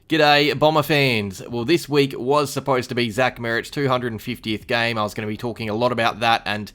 G'day, Bomber fans. Well, this week was supposed to be Zach Merritt's 250th game. I was going to be talking a lot about that and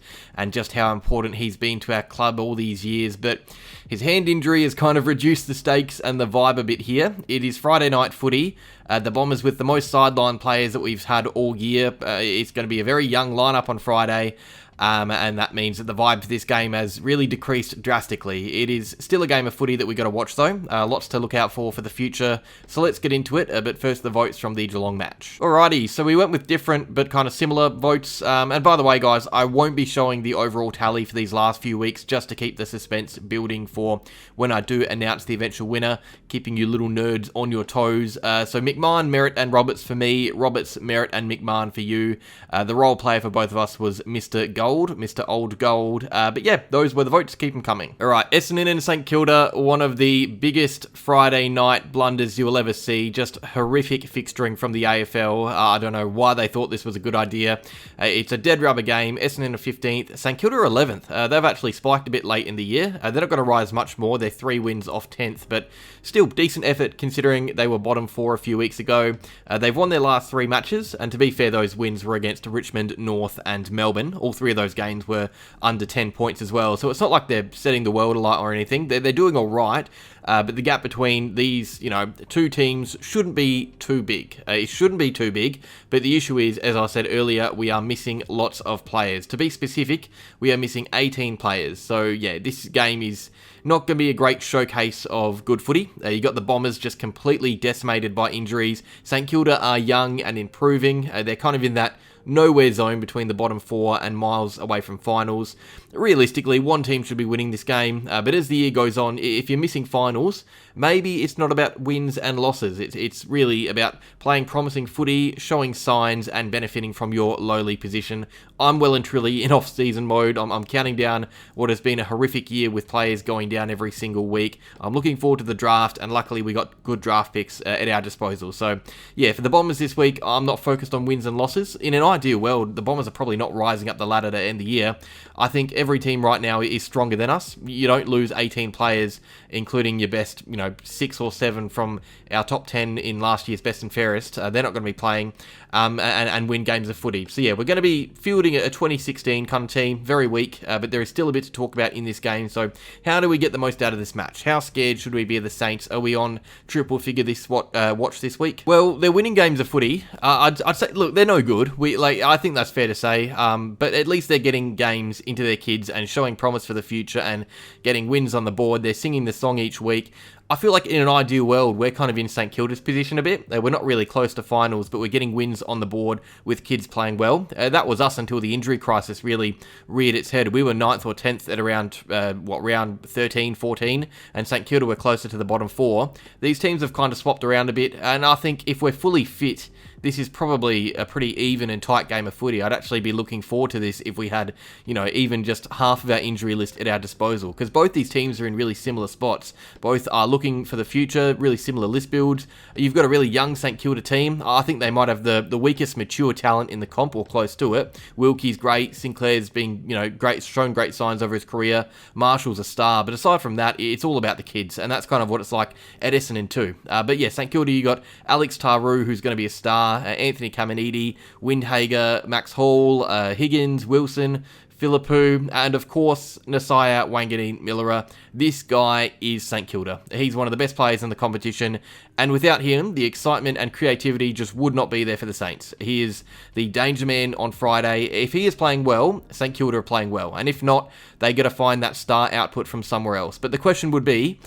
just how important he's been to our club all these years, but his hand injury has kind of reduced the stakes and the vibe a bit here. It is Friday night footy. The Bombers with the most sideline players that we've had all year. It's going to be a very young lineup on Friday. And that means that the vibe for this game has really decreased drastically. It is still a game of footy that we got to watch though. Lots to look out for the future. So let's get into it. But first, the votes from the Geelong match. Alrighty, so we went with different but kind of similar votes. And by the way, guys, I won't be showing the overall tally for these last few weeks just to keep the suspense building for when I do announce the eventual winner, keeping you little nerds on your toes. So McMahon, Merritt, and Roberts for me. Roberts, Merritt, and McMahon for you. The role player for both of us was Mr. Gold, Mr. Old Gold. But yeah, those were the votes. Keep them coming. All right, Essendon and St. Kilda, one of the biggest Friday night blunders you will ever see. Just horrific fixturing from the AFL. I don't know why they thought this was a good idea. It's a dead rubber game. Essendon are 15th, St. Kilda are 11th. They've actually spiked a bit late in the year. They're not going to rise much more. They're 3 wins off 10th, but still decent effort considering they were bottom 4 a few weeks ago. They've won their last 3 matches, and to be fair, those wins were against Richmond, North, and Melbourne. All 3 of those games were under 10 points as well, so it's not like they're setting the world alight or anything. They're doing all right, but the gap between these, 2 teams shouldn't be too big. It shouldn't be too big, but the issue is, as I said earlier, we are missing lots of players. To be specific, we are missing 18 players. So yeah, this game is not going to be a great showcase of good footy. You got the Bombers just completely decimated by injuries. St. Kilda are young and improving. They're kind of in that nowhere zone between the bottom 4 and miles away from finals. Realistically, one team should be winning this game, but as the year goes on, if you're missing finals, maybe it's not about wins and losses. It's really about playing promising footy, showing signs, and benefiting from your lowly position. I'm well and truly in off-season mode. I'm counting down what has been a horrific year with players going down every single week. I'm looking forward to the draft, and luckily we got good draft picks at our disposal. So yeah, for the Bombers this week, I'm not focused on wins and losses. In an ideal world, the Bombers are probably not rising up the ladder to end the year. I think every team right now is stronger than us. You don't lose 18 players, including your best, 6 or 7 from our top 10 in last year's best and fairest. They're not going to be playing and win games of footy. So yeah, we're going to be fielding a 2016 kind of team, very weak, but there is still a bit to talk about in this game. So how do we get the most out of this match? How scared should we be of the Saints? Are we on triple figure watch this week? Well, they're winning games of footy. I'd say, look, they're no good. I think that's fair to say, but at least they're getting games into their kids and showing promise for the future and getting wins on the board. They're singing the song each week. I feel like in an ideal world, we're kind of in St. Kilda's position a bit. We're not really close to finals, but we're getting wins on the board with kids playing well. That was us until the injury crisis really reared its head. We were 9th or 10th at around, round 13, 14, and St. Kilda were closer to the bottom 4. These teams have kind of swapped around a bit, and I think if we're fully fit, this is probably a pretty even and tight game of footy. I'd actually be looking forward to this if we had, even just half of our injury list at our disposal, because both these teams are in really similar spots. Both are looking for the future, really similar list builds. You've got a really young St. Kilda team. I think they might have the weakest mature talent in the comp or close to it. Wilkie's great. Sinclair's been, great, shown great signs over his career. Marshall's a star. But aside from that, it's all about the kids, and that's kind of what it's like at Essendon too. But yeah, St. Kilda, you got Alex Taru, who's going to be a star. Anthony Caminiti, Windhager, Max Hall, Higgins, Wilson, Philippou, and of course, Nasiah Wanganeen Millera. This guy is St. Kilda. He's one of the best players in the competition, and without him, the excitement and creativity just would not be there for the Saints. He is the danger man on Friday. If he is playing well, St. Kilda are playing well, and if not, they got to find that star output from somewhere else. But the question would be,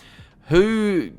who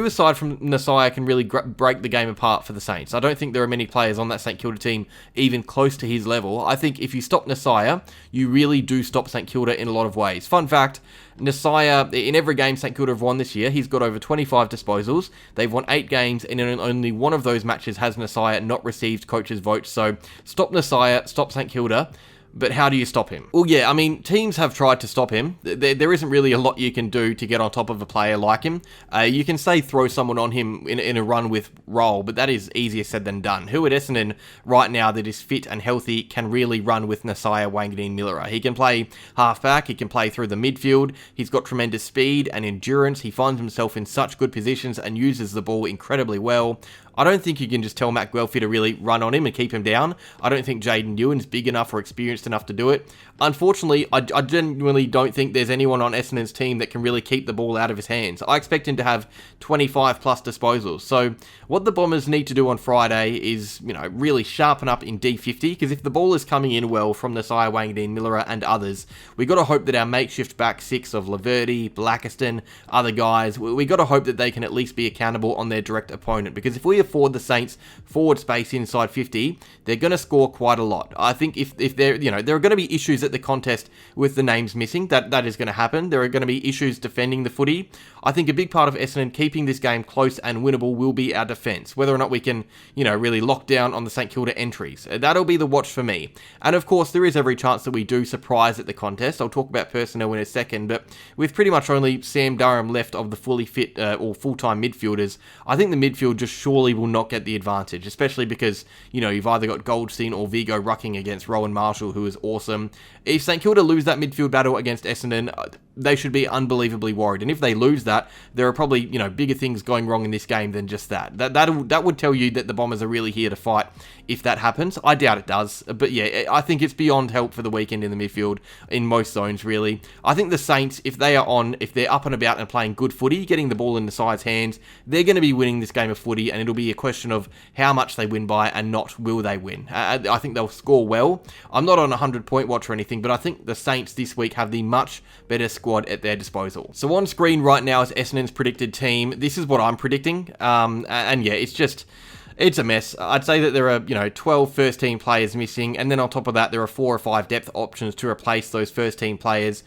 aside from Nasiah can really break the game apart for the Saints? I don't think there are many players on that St. Kilda team even close to his level. I think if you stop Nasiah, you really do stop St. Kilda in a lot of ways. Fun fact, Nasiah, in every game St. Kilda have won this year, he's got over 25 disposals. They've won 8 games, and in only one of those matches has Nasiah not received coaches' votes. So stop Nasiah, stop St. Kilda. But how do you stop him? Well, yeah, I mean, teams have tried to stop him. There isn't really a lot you can do to get on top of a player like him. You can say throw someone on him in a run with roll, but that is easier said than done. Who at Essendon right now that is fit and healthy can really run with Nasiah Wanganeen-Miller? He can play halfback, he can play through the midfield, he's got tremendous speed and endurance, he finds himself in such good positions and uses the ball incredibly well. I don't think you can just tell Matt Guelphy to really run on him and keep him down. I don't think Jaden Ewan's big enough or experienced enough to do it. Unfortunately, I genuinely don't think there's anyone on Essendon's team that can really keep the ball out of his hands. I expect him to have 25 plus disposals. So what the Bombers need to do on Friday is, really sharpen up in D50, because if the ball is coming in well from Nasiah Wanganeen-Miller and others, we got to hope that our makeshift back six of Laverty, Blackiston, other guys, we got to hope that they can at least be accountable on their direct opponent, because if we afford the Saints forward space inside 50, they're going to score quite a lot. I think if they're, there are going to be issues at the contest with the names missing. That is going to happen. There are going to be issues defending the footy. I think a big part of Essendon keeping this game close and winnable will be our defence. Whether or not we can, really lock down on the St Kilda entries. That'll be the watch for me. And of course, there is every chance that we do surprise at the contest. I'll talk about personnel in a second, but with pretty much only Sam Durham left of the fully fit or full-time midfielders, I think the midfield just surely will not get the advantage, especially because, you've either got Goldstein or Vigo rucking against Rowan Marshall, who is awesome. If St Kilda lose that midfield battle against Essendon, they should be unbelievably worried. And if they lose that, there are probably, bigger things going wrong in this game than just that. That would tell you that the Bombers are really here to fight if that happens. I doubt it does. But yeah, I think it's beyond help for the weekend in the midfield in most zones, really. I think the Saints, if they're up and about and playing good footy, getting the ball in the side's hands, they're going to be winning this game of footy, and it'll be a question of how much they win by and not will they win. I think they'll score well. I'm not on a 100-point watch or anything, but I think the Saints this week have the much better squad at their disposal. So on screen right now is Essendon's predicted team. This is what I'm predicting. And yeah, it's a mess. I'd say that there are, 12 first-team players missing, and then on top of that, there are 4 or 5 depth options to replace those first-team players.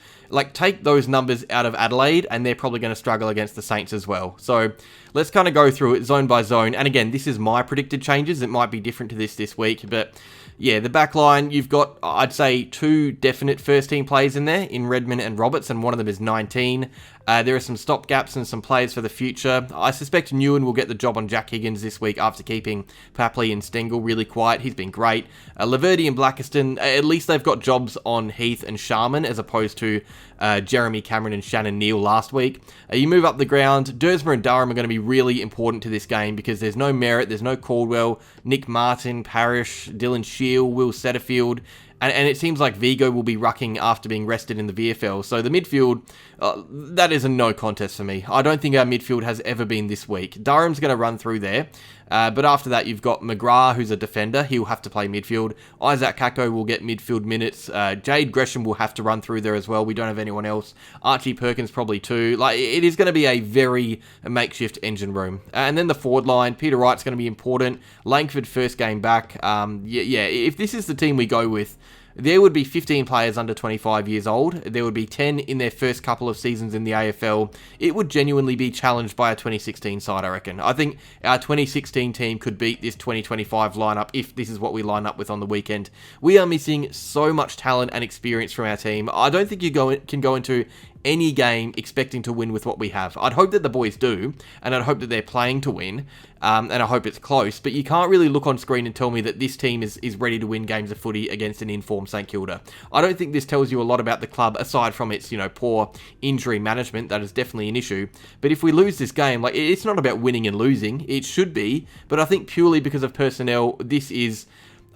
Take those numbers out of Adelaide, and they're probably going to struggle against the Saints as well. So let's kind of go through it zone by zone. And again, this is my predicted changes. It might be different to this week, but yeah, the back line, you've got, I'd say, 2 definite first-team players in there, in Redmond and Roberts, and one of them is 19. There are some stopgaps and some players for the future. I suspect Newen will get the job on Jack Higgins this week after keeping Papley and Stengel really quiet. He's been great. Laverty and Blackiston, at least they've got jobs on Heath and Sharman as opposed to Jeremy Cameron and Shannon Neal last week. You move up the ground, Dersma and Durham are going to be really important to this game because there's no Merritt, there's no Caldwell, Nick Martin, Parrish, Dylan Shield, Will Setterfield, and it seems like Vigo will be rucking after being rested in the VFL. So the midfield, that is a no contest for me. I don't think our midfield has ever been this weak. Durham's going to run through there. But after that, you've got McGrath, who's a defender. He'll have to play midfield. Isaac Kako will get midfield minutes. Jade Gresham will have to run through there as well. We don't have anyone else. Archie Perkins probably too. It is going to be a very makeshift engine room. And then the forward line, Peter Wright's going to be important. Langford first game back. If this is the team we go with, there would be 15 players under 25 years old. There would be 10 in their first couple of seasons in the AFL. It would genuinely be challenged by a 2016 side, I reckon. I think our 2016 team could beat this 2025 lineup if this is what we line up with on the weekend. We are missing so much talent and experience from our team. I don't think you can go into any game expecting to win with what we have. I'd hope that the boys do, and I'd hope that they're playing to win, and I hope it's close, but you can't really look on screen and tell me that this team is ready to win games of footy against an informed St Kilda. I don't think this tells you a lot about the club, aside from its, poor injury management. That is definitely an issue. But if we lose this game, it's not about winning and losing. It should be, but I think purely because of personnel, this is...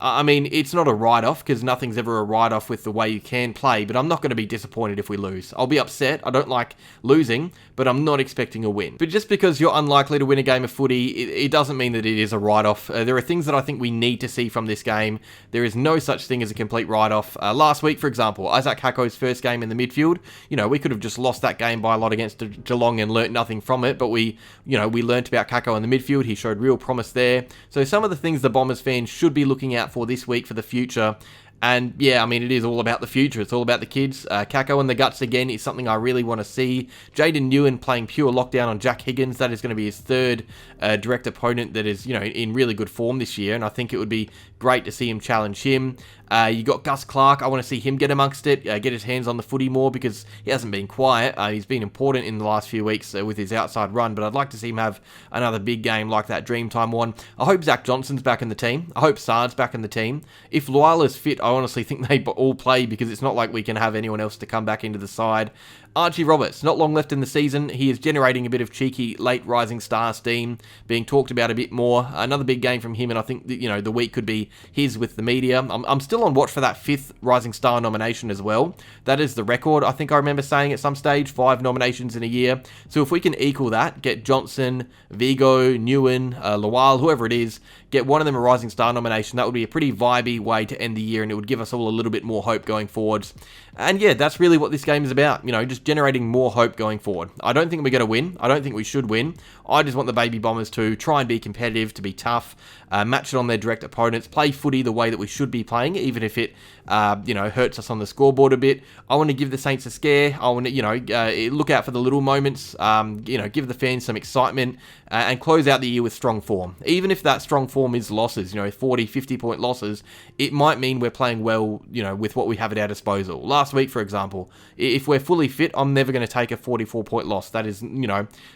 it's not a write-off, because nothing's ever a write-off with the way you can play, but I'm not going to be disappointed if we lose. I'll be upset. I don't like losing, but I'm not expecting a win. But just because you're unlikely to win a game of footy, it doesn't mean that it is a write-off. There are things that I think we need to see from this game. There is no such thing as a complete write-off. Last week, for example, Isaac Hako's first game in the midfield, we could have just lost that game by a lot against Geelong and learnt nothing from it, but we learnt about Kako in the midfield. He showed real promise there. So some of the things the Bombers fans should be looking out for this week for the future And yeah, I mean, it is all about the future. It's all about the kids. Kako in the guts again is something I really want to see. Jaden Newen playing pure lockdown on Jack Higgins. That is going to be his third direct opponent that is, in really good form this year. And I think it would be great to see him challenge him. You got Gus Clark. I want to see him get amongst it, get his hands on the footy more because he hasn't been quiet. He's been important in the last few weeks with his outside run, but I'd like to see him have another big game like that Dreamtime one. I hope Zach Johnson's back in the team. I hope Sard's back in the team. If Luala's fit, I honestly think they all play because it's not like we can have anyone else to come back into the side. Archie Roberts, not long left in the season. He is generating a bit of cheeky late rising star steam, being talked about a bit more. Another big game from him, and I think that, the week could be his with the media. I'm still on watch for that 5th rising star nomination as well. That is the record, I think I remember saying at some stage, 5 nominations in a year. So if we can equal that, get Johnson, Vigo, Newen, Lawal, whoever it is, get one of them a rising star nomination, that would be a pretty vibey way to end the year, and it would give us all a little bit more hope going forwards. And yeah, that's really what this game is about, just generating more hope going forward. I don't think we're going to win. I don't think we should win. I just want the Baby Bombers to try and be competitive, to be tough, match it on their direct opponents, play footy the way that we should be playing, even if it, hurts us on the scoreboard a bit. I want to give the Saints a scare. I want to, look out for the little moments, give the fans some excitement, and close out the year with strong form. Even if that strong form is losses, 40, 50-point losses, it might mean we're playing well, with what we have at our disposal. Last week, for example, if we're fully fit, I'm never going to take a 44-point loss. That is,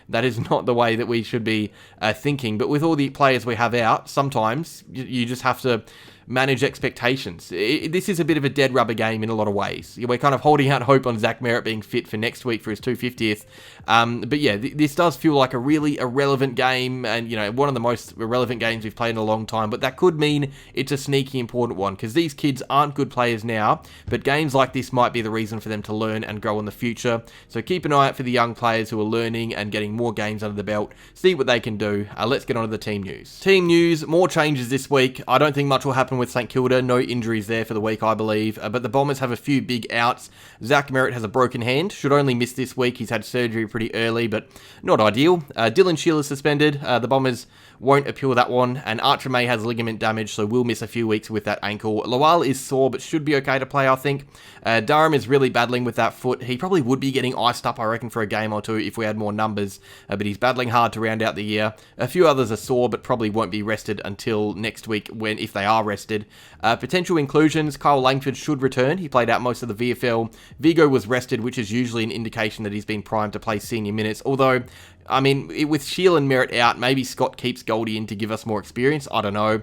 that is not the way that we should be thinking. But with all the players we have out, sometimes you just have to manage expectations. This is a bit of a dead rubber game in a lot of ways. We're kind of holding out hope on Zach Merritt being fit for next week for his 250th. But yeah, this does feel like a really irrelevant game and, one of the most irrelevant games we've played in a long time. But that could mean it's a sneaky important one because these kids aren't good players now, but games like this might be the reason for them to learn and grow in the future. So keep an eye out for the young players who are learning and getting more games under the belt. See what they can do. Let's get on to the team news. Team news, more changes this week. I don't think much will happen with St. Kilda. No injuries there for the week, I believe. But the Bombers have a few big outs. Zach Merritt has a broken hand. Should only miss this week. He's had surgery pretty early, but not ideal. Dylan Sheila suspended. The Bombers won't appeal that one. And Archer May has ligament damage, so will miss a few weeks with that ankle. Lawal is sore, but should be okay to play, I think. Durham is really battling with that foot. He probably would be getting iced up, I reckon, for a game or two if we had more numbers. But he's battling hard to round out the year. A few others are sore, but probably won't be rested until next week if they are rested. Potential inclusions, Kyle Langford should return. He played out most of the VFL. Vigo was rested, which is usually an indication that he's been primed to play senior minutes. Although, with Sheil and Merritt out, maybe Scott keeps Goldie in to give us more experience. I don't know.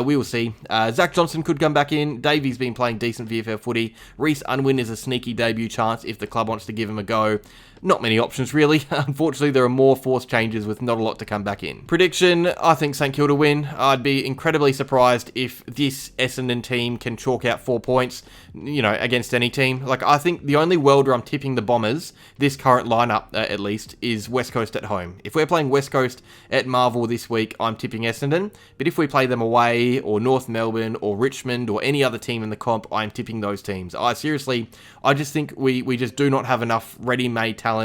We will see. Zach Johnson could come back in. Davey's been playing decent VFL footy. Reece Unwin is a sneaky debut chance if the club wants to give him a go. Not many options, really. Unfortunately, there are more forced changes with not a lot to come back in. Prediction, I think St. Kilda win. I'd be incredibly surprised if this Essendon team can chalk out 4 points, against any team. I think the only world where I'm tipping the Bombers, this current lineup at least, is West Coast at home. If we're playing West Coast at Marvel this week, I'm tipping Essendon. But if we play them away, or North Melbourne, or Richmond, or any other team in the comp, I'm tipping those teams. I just think we just do not have enough ready-made talent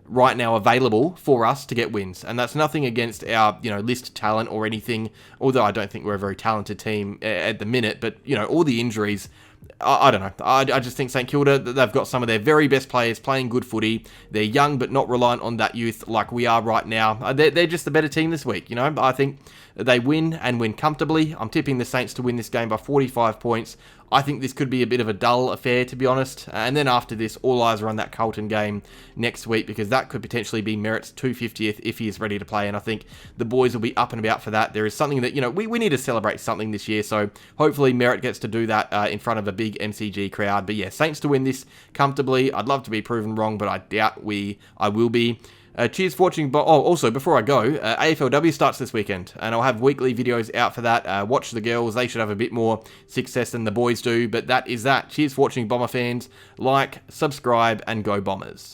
right now available for us to get wins. And that's nothing against our, list talent or anything, although I don't think we're a very talented team at the minute. But, all the injuries, I don't know. I just think St. Kilda, they've got some of their very best players playing good footy. They're young but not reliant on that youth like we are right now. They're just the better team this week, I think they win and win comfortably. I'm tipping the Saints to win this game by 45 points. I think this could be a bit of a dull affair, to be honest. And then after this, all eyes are on that Carlton game next week because that could potentially be Merritt's 250th if he is ready to play. And I think the boys will be up and about for that. There is something that, we need to celebrate something this year. So hopefully Merritt gets to do that in front of a big MCG crowd. But yeah, Saints to win this comfortably. I'd love to be proven wrong, but I doubt I will be. Cheers for watching. Also, before I go, AFLW starts this weekend, and I'll have weekly videos out for that. Watch the girls. They should have a bit more success than the boys do, but that is that. Cheers for watching, Bomber fans. Like, subscribe, and go Bombers.